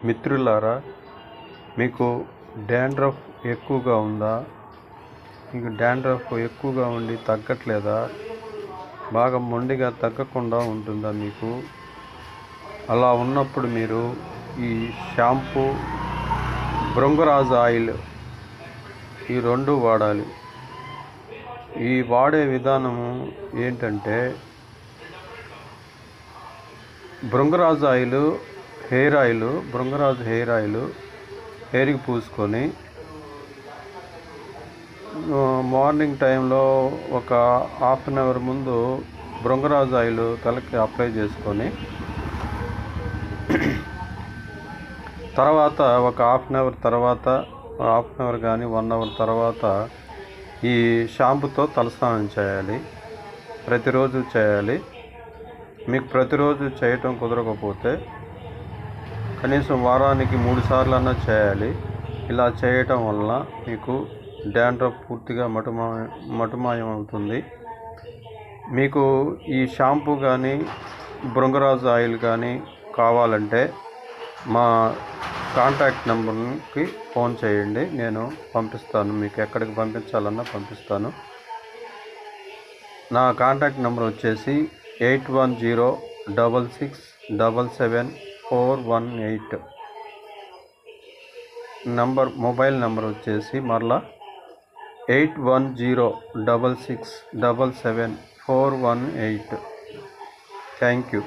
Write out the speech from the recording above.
మిత్రులారా, మీకు డాండ్రఫ్ ఎక్కువగా ఉందా? మీకు డాండ్రఫ్ ఎక్కువగా ఉండి తగ్గట్లేదా? బాగా మొండిగా తగ్గకుండా ఉంటుందా మీకు? అలా ఉన్నప్పుడు మీరు ఈ షాంపూ, భృంగరాజ్ ఆయిల్ ఈ రెండు వాడాలి. ఈ వాడే విధానము ఏంటంటే, Bhringraj oil Bhringraj hair oil హెయిర్కి పూసుకొని మార్నింగ్ టైంలో ఒక హాఫ్ అన్ అవర్ ముందు భృంగరాజ్ ఆయిల్ తలకి అప్లై చేసుకొని తర్వాత ఒక హాఫ్ అన్ అవర్ కానీ 1 అవర్ తర్వాత ఈ షాంపుతో తలస్నానం చేయాలి. ప్రతిరోజు చేయాలి. మీకు ప్రతిరోజు చేయటం కుదరకపోతే కనీసం వారానికి 3 సార్లన్నా చేయాలి. ఇలా చేయటం వలన మీకు డాండ్రఫ్ పూర్తిగా మటుమాయం అవుతుంది. మీకు ఈ షాంపూ కానీ భృంగరాజ్ ఆయిల్ కానీ కావాలంటే మా కాంటాక్ట్ నెంబర్కి ఫోన్ చేయండి. నేను పంపిస్తాను. మీకు ఎక్కడికి పంపించాలన్నా పంపిస్తాను. నా కాంటాక్ట్ నెంబర్ వచ్చేసి 8106677418. మొబైల్ నెంబర్ వచ్చేసి మరలా 8106677418. Thank you.